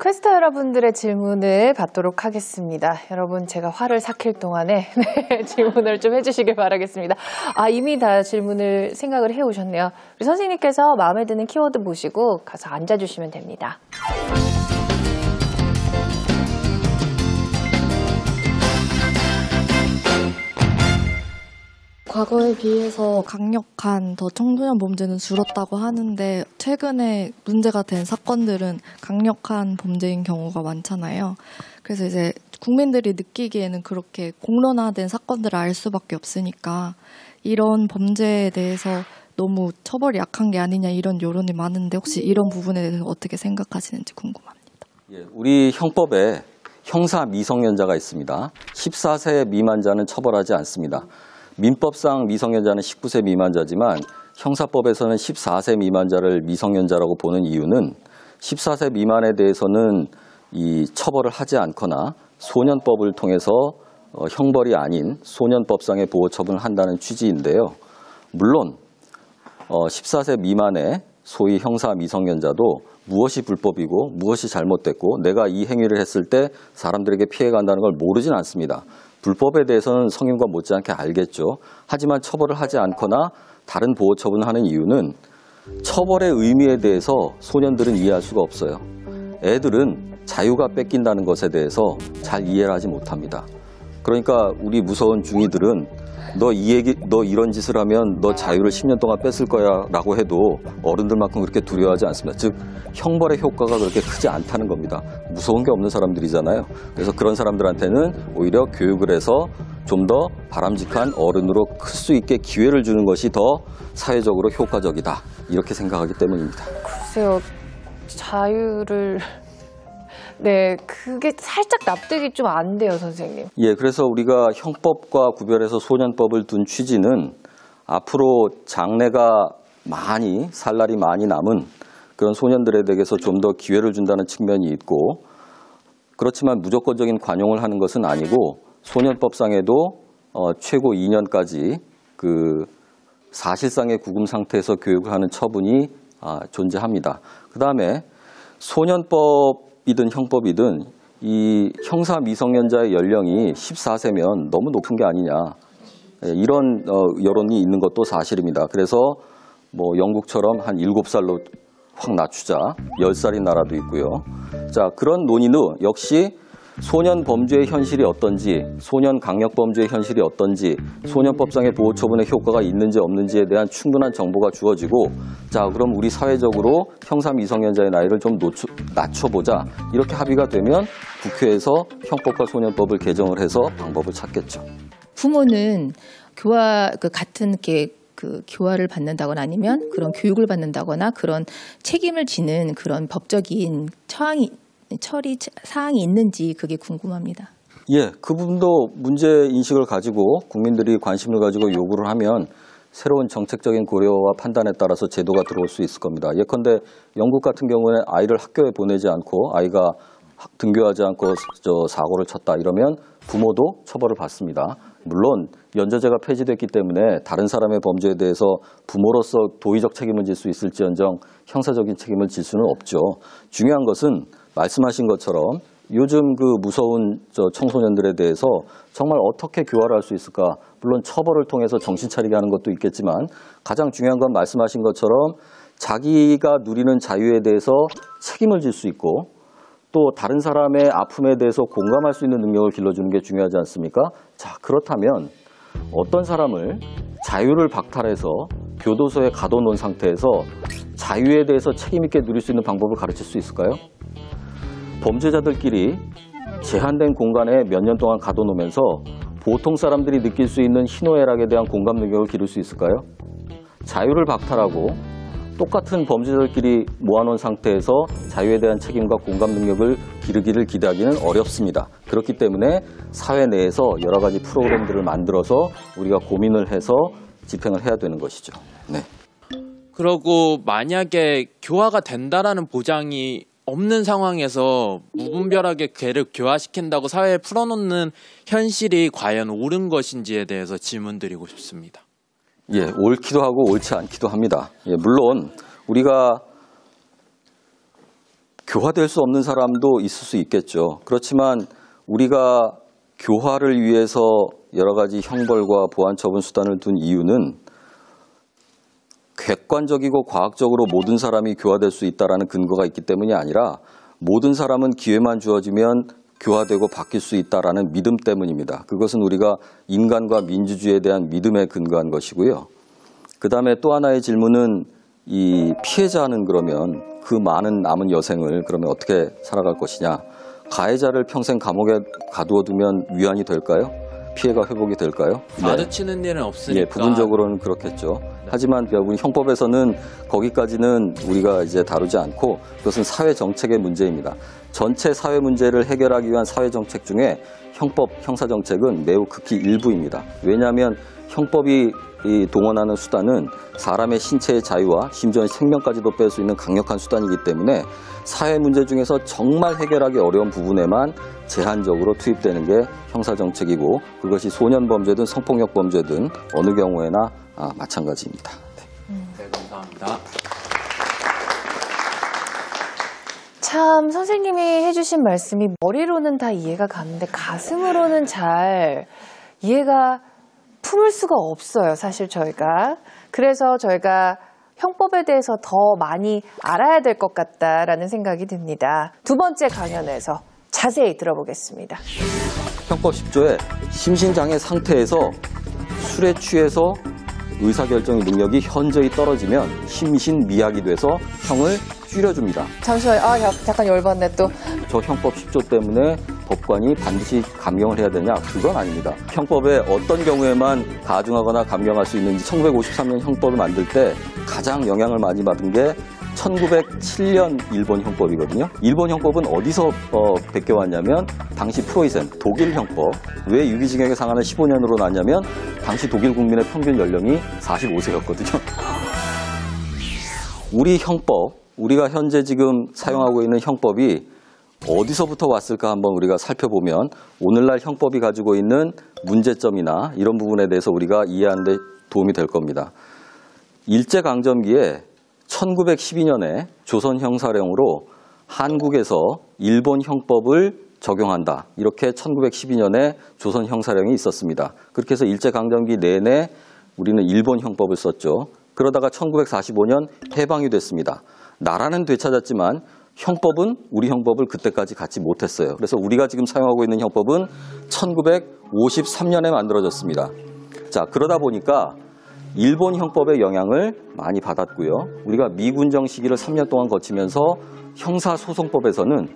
퀘스터 여러분들의 질문을 받도록 하겠습니다. 여러분, 제가 화를 삭힐 동안에 질문을 좀 해주시길 바라겠습니다. 이미 다 질문을 생각을 해오셨네요. 우리 선생님께서 마음에 드는 키워드 보시고 가서 앉아주시면 됩니다. 과거에 비해서 강력한 더 청소년 범죄는 줄었다고 하는데 최근에 문제가 된 사건들은 강력한 범죄인 경우가 많잖아요. 그래서 이제 국민들이 느끼기에는 그렇게 공론화된 사건들을 알 수밖에 없으니까 이런 범죄에 대해서 너무 처벌이 약한 게 아니냐 이런 여론이 많은데 혹시 이런 부분에 대해서 어떻게 생각하시는지 궁금합니다. 예, 우리 형법에 형사 미성년자가 있습니다. 14세 미만자는 처벌하지 않습니다. 민법상 미성년자는 19세 미만자지만 형사법에서는 14세 미만자를 미성년자라고 보는 이유는 14세 미만에 대해서는 이 처벌을 하지 않거나 소년법을 통해서 형벌이 아닌 소년법상의 보호 처분을 한다는 취지인데요. 물론 14세 미만의 소위 형사 미성년자도 무엇이 불법이고 무엇이 잘못됐고 내가 이 행위를 했을 때 사람들에게 피해가 간다는 걸 모르진 않습니다. 불법에 대해서는 성인과 못지않게 알겠죠. 하지만 처벌을 하지 않거나 다른 보호 처분을 하는 이유는 처벌의 의미에 대해서 소년들은 이해할 수가 없어요. 애들은 자유가 뺏긴다는 것에 대해서 잘 이해를 하지 못합니다. 그러니까 우리 무서운 중이들은 너 이런 짓을 하면 너 자유를 10년 동안 뺏을 거야 라고 해도 어른들만큼 그렇게 두려워하지 않습니다. 즉 형벌의 효과가 그렇게 크지 않다는 겁니다. 무서운 게 없는 사람들이잖아요. 그래서 그런 사람들한테는 오히려 교육을 해서 좀 더 바람직한 어른으로 클 수 있게 기회를 주는 것이 더 사회적으로 효과적이다. 이렇게 생각하기 때문입니다. 글쎄요. 자유를... 네, 그게 살짝 납득이 좀 안 돼요, 선생님. 예, 그래서 우리가 형법과 구별해서 소년법을 둔 취지는 앞으로 장래가 살 날이 많이 남은 그런 소년들에 대해서 좀 더 기회를 준다는 측면이 있고, 그렇지만 무조건적인 관용을 하는 것은 아니고 소년법상에도 최고 2년까지 그 사실상의 구금 상태에서 교육을 하는 처분이 존재합니다. 그다음에 소년법이든 형법이든 이 형사 미성년자의 연령이 14세면 너무 높은 게 아니냐, 이런 여론이 있는 것도 사실입니다. 그래서 뭐 영국처럼 한 7살로 확 낮추자, 10살인 나라도 있고요. 자, 그런 논의는 역시 소년 범죄의 현실이 어떤지, 소년 강력 범죄의 현실이 어떤지, 소년법상의 보호 처분의 효과가 있는지 없는지에 대한 충분한 정보가 주어지고, 자, 그럼 우리 사회적으로 형사 미성년자의 나이를 좀 낮춰보자, 이렇게 합의가 되면 국회에서 형법과 소년법을 개정을 해서 방법을 찾겠죠. 부모는 같은 교화를 받는다거나 아니면 그런 교육을 받는다거나 그런 책임을 지는 그런 법적인 처리 사항이 있는지 그게 궁금합니다. 예, 그 부분도 문제 인식을 가지고 국민들이 관심을 가지고 요구를 하면 새로운 정책적인 고려와 판단에 따라서 제도가 들어올 수 있을 겁니다. 예컨대 영국 같은 경우에 아이를 학교에 보내지 않고 아이가 등교하지 않고 사고를 쳤다 이러면 부모도 처벌을 받습니다. 물론 연좌제가 폐지됐기 때문에 다른 사람의 범죄에 대해서 부모로서 도의적 책임을 질 수 있을지언정 형사적인 책임을 질 수는 없죠. 중요한 것은 말씀하신 것처럼 요즘 그 무서운 청소년들에 대해서 정말 어떻게 교화를 할 수 있을까? 물론 처벌을 통해서 정신 차리게 하는 것도 있겠지만 가장 중요한 건 말씀하신 것처럼 자기가 누리는 자유에 대해서 책임을 질 수 있고 또 다른 사람의 아픔에 대해서 공감할 수 있는 능력을 길러주는 게 중요하지 않습니까? 자, 그렇다면 어떤 사람을 자유를 박탈해서 교도소에 가둬놓은 상태에서 자유에 대해서 책임 있게 누릴 수 있는 방법을 가르칠 수 있을까요? 범죄자들끼리 제한된 공간에 몇 년 동안 가둬놓으면서 보통 사람들이 느낄 수 있는 희노애락에 대한 공감 능력을 기를 수 있을까요? 자유를 박탈하고 똑같은 범죄자들끼리 모아놓은 상태에서 자유에 대한 책임과 공감 능력을 기르기를 기대하기는 어렵습니다. 그렇기 때문에 사회 내에서 여러 가지 프로그램들을 만들어서 우리가 고민을 해서 집행을 해야 되는 것이죠. 네. 그러고 만약에 교화가 된다라는 보장이 없는 상황에서 무분별하게 걔를 교화시킨다고 사회에 풀어놓는 현실이 과연 옳은 것인지에 대해서 질문드리고 싶습니다. 예, 옳기도 하고 옳지 않기도 합니다. 예, 물론 우리가 교화될 수 없는 사람도 있을 수 있겠죠. 그렇지만 우리가 교화를 위해서 여러 가지 형벌과 보안 처분 수단을 둔 이유는 객관적이고 과학적으로 모든 사람이 교화될 수 있다는 근거가 있기 때문이 아니라 모든 사람은 기회만 주어지면 교화되고 바뀔 수 있다는 믿음 때문입니다. 그것은 우리가 인간과 민주주의에 대한 믿음에 근거한 것이고요. 그다음에 또 하나의 질문은 이 피해자는 그러면 그 많은 남은 여생을 그러면 어떻게 살아갈 것이냐. 가해자를 평생 감옥에 가두어두면 위안이 될까요? 피해가 회복이 될까요? 마주치는 일은 없으니까. 예, 부분적으로는 그렇겠죠. 하지만 결국 형법에서는 거기까지는 우리가 이제 다루지 않고 그것은 사회 정책의 문제입니다. 전체 사회 문제를 해결하기 위한 사회 정책 중에 형법, 형사 정책은 매우 극히 일부입니다. 왜냐하면 형법이 동원하는 수단은 사람의 신체의 자유와 심지어 생명까지도 뺄 수 있는 강력한 수단이기 때문에 사회 문제 중에서 정말 해결하기 어려운 부분에만 제한적으로 투입되는 게 형사정책이고 그것이 소년범죄든 성폭력범죄든 어느 경우에나 마찬가지입니다. 네, 감사합니다. 참 선생님이 해주신 말씀이 머리로는 다 이해가 가는데 가슴으로는 잘 이해가 품을 수가 없어요. 사실 저희가. 그래서 저희가 형법에 대해서 더 많이 알아야 될 것 같다라는 생각이 듭니다. 두 번째 강연에서 자세히 들어보겠습니다. 형법 10조에 심신장애 상태에서 술에 취해서 의사결정 능력이 현저히 떨어지면 심신미약이 돼서 형을 줄여줍니다. 잠시만요. 잠깐 열받네 또. 저 형법 10조 때문에 법관이 반드시 감경을 해야 되냐? 그건 아닙니다. 형법에 어떤 경우에만 가중하거나 감경할 수 있는지 1953년 형법을 만들 때 가장 영향을 많이 받은 게 1907년 일본 형법이거든요. 일본 형법은 어디서 베껴왔냐면 당시 프로이센 독일 형법. 왜 유기징역의 상한을 15년으로 놨냐면 당시 독일 국민의 평균 연령이 45세였거든요. 우리 형법, 우리가 현재 지금 사용하고 있는 형법이 어디서부터 왔을까 한번 우리가 살펴보면 오늘날 형법이 가지고 있는 문제점이나 이런 부분에 대해서 우리가 이해하는 데 도움이 될 겁니다. 일제강점기에 1912년에 조선 형사령으로 한국에서 일본 형법을 적용한다. 이렇게 1912년에 조선 형사령이 있었습니다. 그렇게 해서 일제강점기 내내 우리는 일본 형법을 썼죠. 그러다가 1945년 해방이 됐습니다. 나라는 되찾았지만 형법은 우리 형법을 그때까지 갖지 못했어요. 그래서 우리가 지금 사용하고 있는 형법은 1953년에 만들어졌습니다. 자, 그러다 보니까 일본 형법의 영향을 많이 받았고요. 우리가 미군정 시기를 3년 동안 거치면서 형사소송법에서는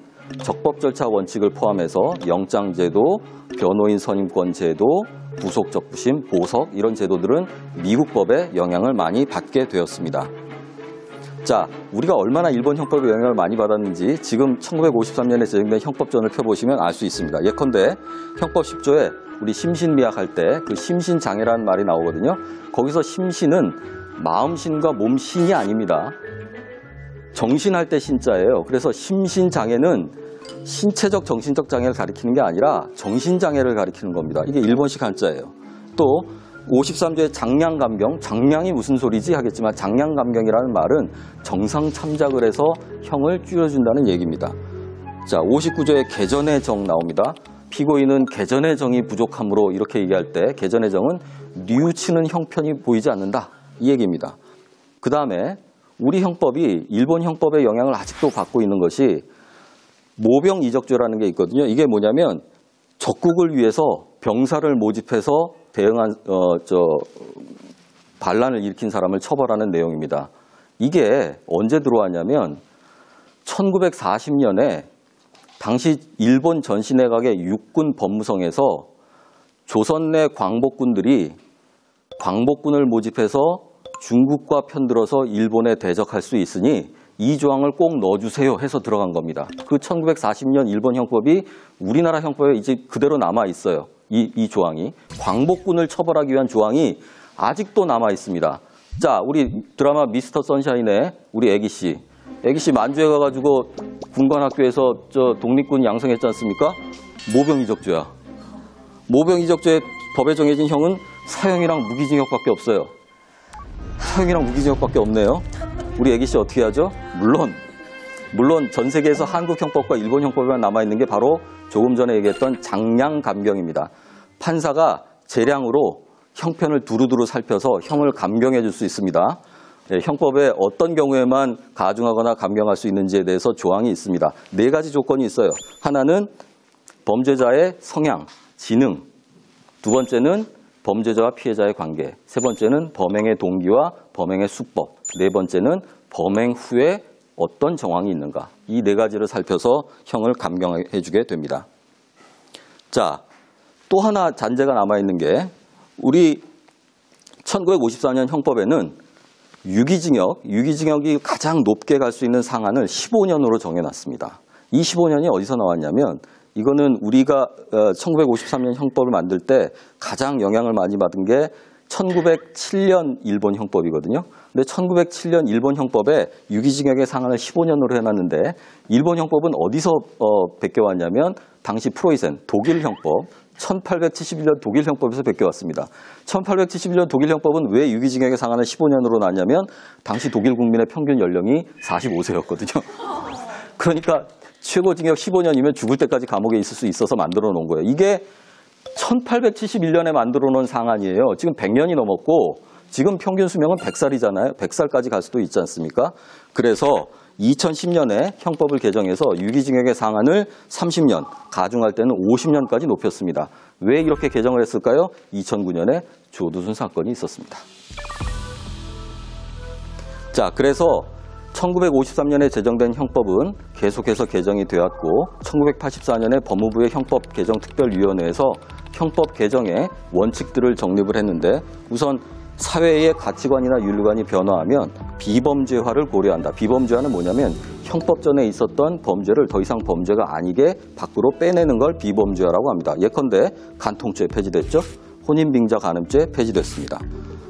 적법 절차 원칙을 포함해서 영장제도, 변호인 선임권 제도, 부속적부심, 보석 이런 제도들은 미국 법의 영향을 많이 받게 되었습니다. 자, 우리가 얼마나 일본 형법의 영향을 많이 받았는지 지금 1953년에 제정된 형법전을 펴보시면 알 수 있습니다. 예컨대 형법 10조에 우리 심신미약할 때 그 심신장애라는 말이 나오거든요. 거기서 심신은 마음신과 몸신이 아닙니다. 정신할 때 신자예요. 그래서 심신장애는 신체적 정신적 장애를 가리키는 게 아니라 정신장애를 가리키는 겁니다. 이게 일본식 한자예요. 또 53조의 장량감경, 장량이 무슨 소리지 하겠지만 장량감경이라는 말은 정상 참작을 해서 형을 줄여준다는 얘기입니다. 자, 59조의 개전의 정 나옵니다. 피고인은 개전의 정이 부족하므로 이렇게 얘기할 때 개전의 정은 뉘우치는 형편이 보이지 않는다. 이 얘기입니다. 그 다음에 우리 형법이 일본 형법의 영향을 아직도 받고 있는 것이 모병이적죄라는 게 있거든요. 이게 뭐냐면 적국을 위해서 병사를 모집해서 대응한 반란을 일으킨 사람을 처벌하는 내용입니다. 이게 언제 들어왔냐면 1940년에 당시 일본 전시내각의 육군 법무성에서 조선 내 광복군들이 광복군을 모집해서 중국과 편들어서 일본에 대적할 수 있으니 이 조항을 꼭 넣어주세요 해서 들어간 겁니다. 그 1940년 일본 형법이 우리나라 형법에 이제 그대로 남아 있어요. 이 조항이. 광복군을 처벌하기 위한 조항이 아직도 남아 있습니다. 자, 우리 드라마 미스터 선샤인의 우리 애기 씨. 애기 씨 만주에 가가지고 군관학교에서 독립군 양성했지 않습니까? 모병이적죄야. 모병이적죄 법에 정해진 형은 사형이랑 무기징역밖에 없어요. 사형이랑 무기징역밖에 없네요. 우리 애기 씨 어떻게 하죠? 물론 물론 전 세계에서 한국 형법과 일본 형법에만 남아있는 게 바로 조금 전에 얘기했던 장량 감경입니다. 판사가 재량으로 형편을 두루두루 살펴서 형을 감경해 줄 수 있습니다. 예, 형법에 어떤 경우에만 가중하거나 감경할 수 있는지에 대해서 조항이 있습니다. 4가지 조건이 있어요. 하나는 범죄자의 성향, 지능, 두 번째는 범죄자와 피해자의 관계, 세 번째는 범행의 동기와 범행의 수법, 네 번째는 범행 후에 어떤 정황이 있는가. 이 4가지를 살펴서 형을 감경해 주게 됩니다. 자, 또 하나 잔재가 남아있는 게 우리 1954년 형법에는 유기징역이 가장 높게 갈 수 있는 상한을 15년으로 정해놨습니다. 이 15년이 어디서 나왔냐면 이거는 우리가 1953년 형법을 만들 때 가장 영향을 많이 받은 게 1907년 일본 형법이거든요. 근데 1907년 일본 형법에 유기징역의 상한을 15년으로 해놨는데 일본 형법은 어디서 베껴왔냐면 당시 프로이센 독일 형법 1871년 독일 형법에서 베껴왔습니다. 1871년 독일 형법은 왜 유기징역의 상한을 15년으로 놨냐면 당시 독일 국민의 평균 연령이 45세였거든요. 그러니까 최고징역 15년이면 죽을 때까지 감옥에 있을 수 있어서 만들어 놓은 거예요. 이게 1871년에 만들어 놓은 상한이에요. 지금 100년이 넘었고 지금 평균 수명은 100살이잖아요. 100살까지 갈 수도 있지 않습니까? 그래서 2010년에 형법을 개정해서 유기징역의 상한을 30년, 가중할 때는 50년까지 높였습니다. 왜 이렇게 개정을 했을까요? 2009년에 조두순 사건이 있었습니다. 자, 그래서 1953년에 제정된 형법은 계속해서 개정이 되었고 1984년에 법무부의 형법 개정 특별위원회에서 형법 개정의 원칙들을 정립을 했는데 우선 사회의 가치관이나 윤리관이 변화하면 비범죄화를 고려한다. 비범죄화는 뭐냐면 형법전에 있었던 범죄를 더 이상 범죄가 아니게 밖으로 빼내는 걸 비범죄화라고 합니다. 예컨대 간통죄 폐지됐죠. 혼인빙자 간음죄 폐지됐습니다.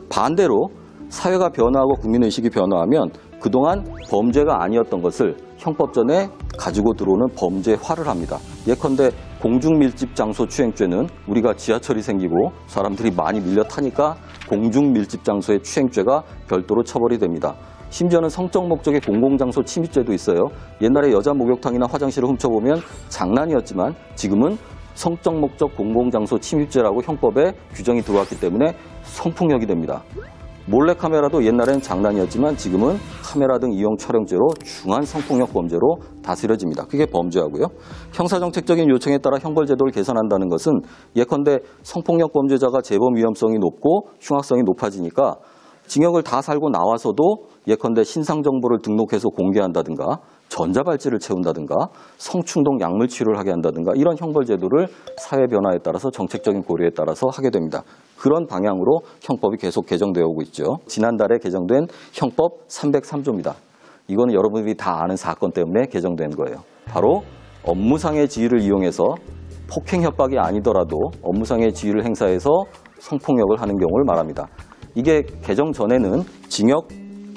반대로 사회가 변화하고 국민의식이 변화하면 그동안 범죄가 아니었던 것을 형법전에 가지고 들어오는 범죄화를 합니다. 예컨대 공중밀집 장소 추행죄는 우리가 지하철이 생기고 사람들이 많이 밀려 타니까 공중밀집 장소의 추행죄가 별도로 처벌이 됩니다. 심지어는 성적 목적의 공공장소 침입죄도 있어요. 옛날에 여자 목욕탕이나 화장실을 훔쳐보면 장난이었지만 지금은 성적 목적 공공장소 침입죄라고 형법에 규정이 들어왔기 때문에 성폭력이 됩니다. 몰래카메라도 옛날엔 장난이었지만 지금은 카메라 등 이용 촬영죄로 중한 성폭력 범죄로 다스려집니다. 그게 범죄하고요. 형사정책적인 요청에 따라 형벌제도를 개선한다는 것은 예컨대 성폭력 범죄자가 재범 위험성이 높고 흉악성이 높아지니까 징역을 다 살고 나와서도 예컨대 신상정보를 등록해서 공개한다든가 전자발찌를 채운다든가 성충동 약물 치료를 하게 한다든가 이런 형벌제도를 사회 변화에 따라서 정책적인 고려에 따라서 하게 됩니다. 그런 방향으로 형법이 계속 개정되어 오고 있죠. 지난달에 개정된 형법 303조입니다. 이거는 여러분들이 다 아는 사건 때문에 개정된 거예요. 바로 업무상의 지위를 이용해서 폭행 협박이 아니더라도 업무상의 지위를 행사해서 성폭력을 하는 경우를 말합니다. 이게 개정 전에는 징역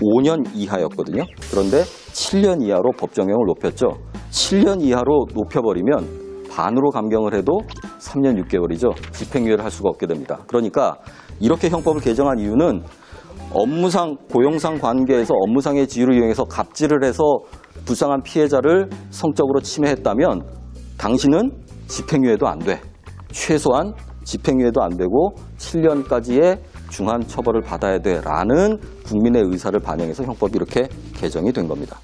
5년 이하였거든요. 그런데 7년 이하로 법정형을 높였죠. 7년 이하로 높여버리면 반으로 감경을 해도 3년 6개월이죠. 집행유예를 할 수가 없게 됩니다. 그러니까 이렇게 형법을 개정한 이유는 업무상, 고용상 관계에서 업무상의 지위를 이용해서 갑질을 해서 불쌍한 피해자를 성적으로 침해했다면 당신은 집행유예도 안 돼. 최소한 집행유예도 안 되고 7년까지의 중한 처벌을 받아야 돼라는 국민의 의사를 반영해서 형법이 이렇게 개정이 된 겁니다.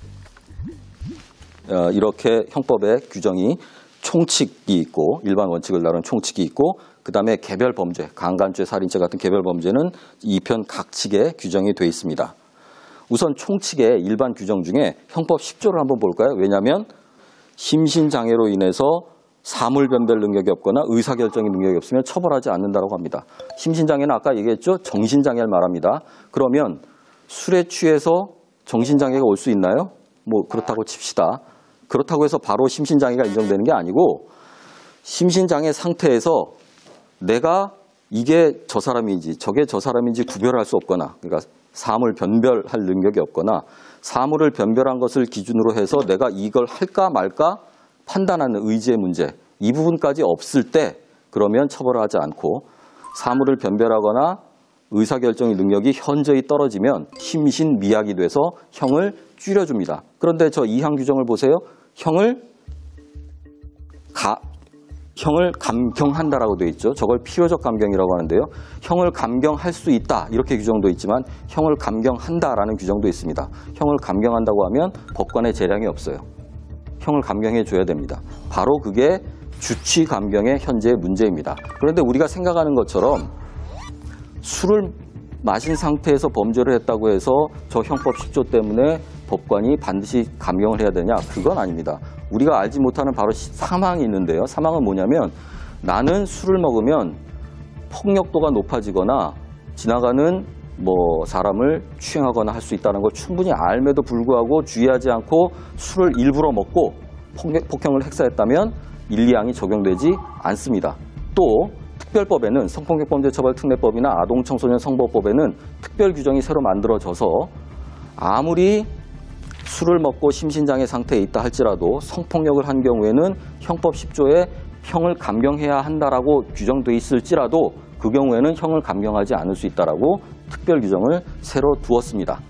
이렇게 형법의 규정이 총칙이 있고 일반 원칙을 다룬 총칙이 있고 그다음에 개별 범죄, 강간죄, 살인죄 같은 개별 범죄는 2편 각 칙에 규정이 돼 있습니다. 우선 총칙의 일반 규정 중에 형법 10조를 한번 볼까요? 왜냐하면 심신장애로 인해서 사물 변별 능력이 없거나 의사결정의 능력이 없으면 처벌하지 않는다고 합니다. 심신장애는 아까 얘기했죠? 정신장애를 말합니다. 그러면 술에 취해서 정신장애가 올 수 있나요? 뭐 그렇다고 칩시다. 그렇다고 해서 바로 심신장애가 인정되는 게 아니고 심신장애 상태에서 내가 이게 저 사람인지 저게 저 사람인지 구별할 수 없거나 그러니까 사물 변별할 능력이 없거나 사물을 변별한 것을 기준으로 해서 내가 이걸 할까 말까 판단하는 의지의 문제 이 부분까지 없을 때 그러면 처벌을 하지 않고 사물을 변별하거나 의사결정의 능력이 현저히 떨어지면 심신미약이 돼서 형을 줄여줍니다. 그런데 저 2항 규정을 보세요. 형을 감경한다라고 되어 있죠. 저걸 필요적 감경이라고 하는데요. 형을 감경할 수 있다 이렇게 규정도 있지만 형을 감경한다라는 규정도 있습니다. 형을 감경한다고 하면 법관의 재량이 없어요. 형을 감경해 줘야 됩니다. 바로 그게 주치 감경의 현재의 문제입니다. 그런데 우리가 생각하는 것처럼 술을 마신 상태에서 범죄를 했다고 해서 저 형법 10조 때문에 법관이 반드시 감경을 해야 되냐? 그건 아닙니다. 우리가 알지 못하는 바로 사망이 있는데요. 사망은 뭐냐면 나는 술을 먹으면 폭력도가 높아지거나 지나가는 사람을 추행하거나 할 수 있다는 걸 충분히 알매도 불구하고 주의하지 않고 술을 일부러 먹고 폭행을 행사했다면 1, 2항이 적용되지 않습니다. 또 특별법에는 성폭력범죄처벌특례법이나 아동청소년 성보호법에는 특별 규정이 새로 만들어져서 아무리 술을 먹고 심신장애 상태에 있다 할지라도 성폭력을 한 경우에는 형법 10조에 형을 감경해야 한다라고 규정돼 있을지라도 그 경우에는 형을 감경하지 않을 수 있다라고 특별 규정을 새로 두었습니다.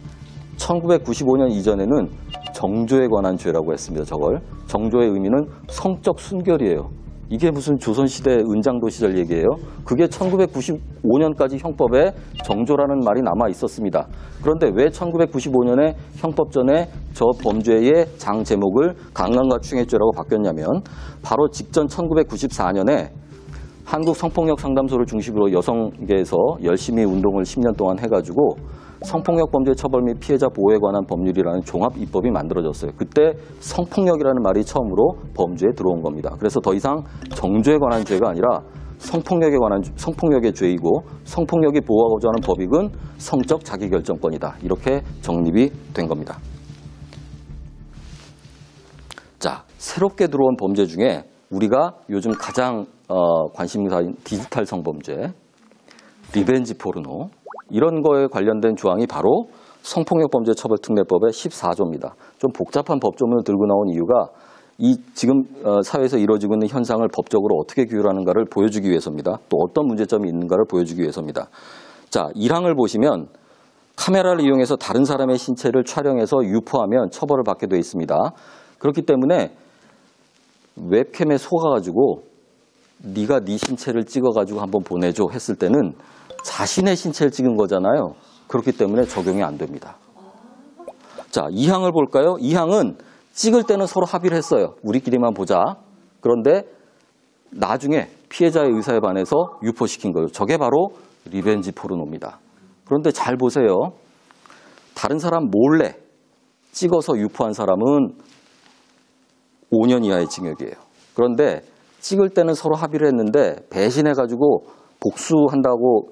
1995년 이전에는 정조에 관한 죄라고 했습니다. 저걸. 정조의 의미는 성적 순결이에요. 이게 무슨 조선시대 은장도 시절 얘기예요. 그게 1995년까지 형법에 정조라는 말이 남아 있었습니다. 그런데 왜 1995년에 형법전에 저 범죄의 장 제목을 강간과 추행죄라고 바뀌었냐면 바로 직전 1994년에 한국 성폭력 상담소를 중심으로 여성계에서 열심히 운동을 10년 동안 해가지고 성폭력 범죄 처벌 및 피해자 보호에 관한 법률이라는 종합 입법이 만들어졌어요. 그때 성폭력이라는 말이 처음으로 범죄에 들어온 겁니다. 그래서 더 이상 정죄에 관한 죄가 아니라 성폭력의 죄이고 성폭력이 보호하고자 하는 법익은 성적 자기결정권이다. 이렇게 정립이 된 겁니다. 자, 새롭게 들어온 범죄 중에 우리가 요즘 가장 관심사인 디지털 성범죄, 리벤지 포르노 이런 거에 관련된 조항이 바로 성폭력범죄처벌특례법의 14조입니다. 좀 복잡한 법조문을 들고 나온 이유가 이 지금 사회에서 이루어지고 있는 현상을 법적으로 어떻게 규율하는가를 보여주기 위해서입니다. 또 어떤 문제점이 있는가를 보여주기 위해서입니다. 자, 1항을 보시면 카메라를 이용해서 다른 사람의 신체를 촬영해서 유포하면 처벌을 받게 되어 있습니다. 그렇기 때문에 웹캠에 속아가지고 네가 네 신체를 찍어가지고 한번 보내줘 했을 때는 자신의 신체를 찍은 거잖아요. 그렇기 때문에 적용이 안 됩니다. 자, 2항을 볼까요? 2항은 찍을 때는 서로 합의를 했어요. 우리끼리만 보자. 그런데 나중에 피해자의 의사에 반해서 유포시킨 거예요. 저게 바로 리벤지 포르노입니다. 그런데 잘 보세요. 다른 사람 몰래 찍어서 유포한 사람은 5년 이하의 징역이에요. 그런데 찍을 때는 서로 합의를 했는데 배신해가지고 복수한다고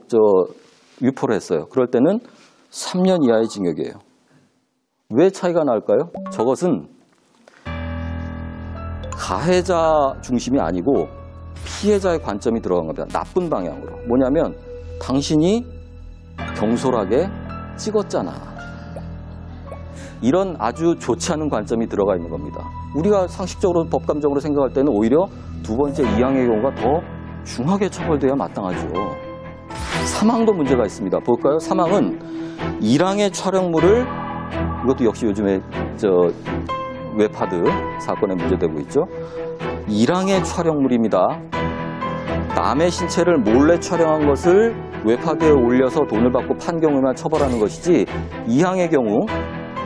유포를 했어요. 그럴 때는 3년 이하의 징역이에요. 왜 차이가 날까요? 저것은 가해자 중심이 아니고 피해자의 관점이 들어간 겁니다. 나쁜 방향으로. 뭐냐면 당신이 경솔하게 찍었잖아. 이런 아주 좋지 않은 관점이 들어가 있는 겁니다. 우리가 상식적으로 법감정으로 생각할 때는 오히려 두 번째 2항의 경우가 더 중하게 처벌돼야 마땅하죠. 3항도 문제가 있습니다. 볼까요? 3항은 1항의 촬영물을 이것도 역시 요즘에 웹하드 사건에 문제되고 있죠. 1항의 촬영물입니다. 남의 신체를 몰래 촬영한 것을 웹하드에 올려서 돈을 받고 판 경우에만 처벌하는 것이지 2항의 경우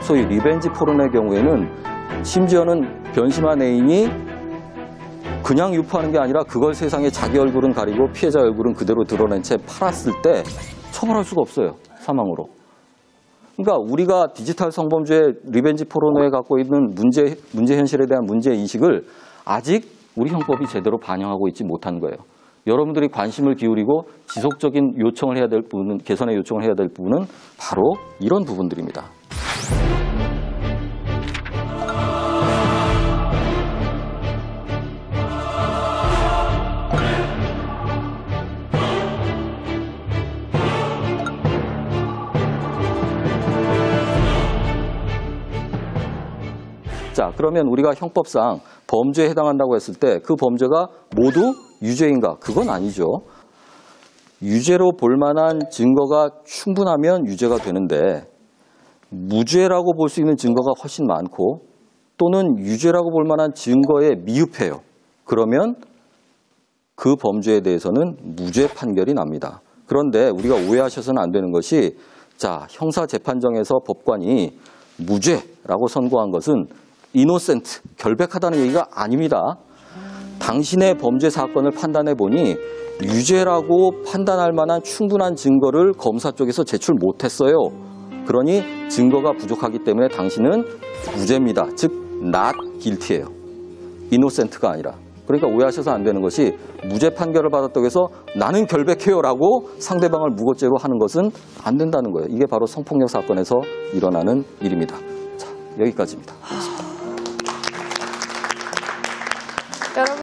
소위 리벤지 포르노의 경우에는 심지어는 변심한 애인이 그냥 유포하는 게 아니라 그걸 세상에 자기 얼굴은 가리고 피해자 얼굴은 그대로 드러낸 채 팔았을 때 처벌할 수가 없어요. 사망으로. 그러니까 우리가 디지털 성범죄 리벤지 포르노에 갖고 있는 문제 현실에 대한 문제 인식을 아직 우리 형법이 제대로 반영하고 있지 못한 거예요. 여러분들이 관심을 기울이고 지속적인 요청을 해야 될 부분은 개선의 요청을 해야 될 부분은 바로 이런 부분들입니다. 자, 그러면 우리가 형법상 범죄에 해당한다고 했을 때 그 범죄가 모두 유죄인가? 그건 아니죠. 유죄로 볼 만한 증거가 충분하면 유죄가 되는데 무죄라고 볼 수 있는 증거가 훨씬 많고 또는 유죄라고 볼 만한 증거에 미흡해요. 그러면 그 범죄에 대해서는 무죄 판결이 납니다. 그런데 우리가 오해하셔서는 안 되는 것이 자, 형사재판정에서 법관이 무죄라고 선고한 것은 이노센트, 결백하다는 얘기가 아닙니다. 당신의 범죄 사건을 판단해 보니 유죄라고 판단할 만한 충분한 증거를 검사 쪽에서 제출 못했어요. 그러니 증거가 부족하기 때문에 당신은 무죄입니다. 즉, not guilty예요. 이노센트가 아니라. 그러니까 오해하셔서 안 되는 것이 무죄 판결을 받았다고 해서 나는 결백해요라고 상대방을 무고죄로 하는 것은 안 된다는 거예요. 이게 바로 성폭력 사건에서 일어나는 일입니다. 자, 여기까지입니다. 여러분.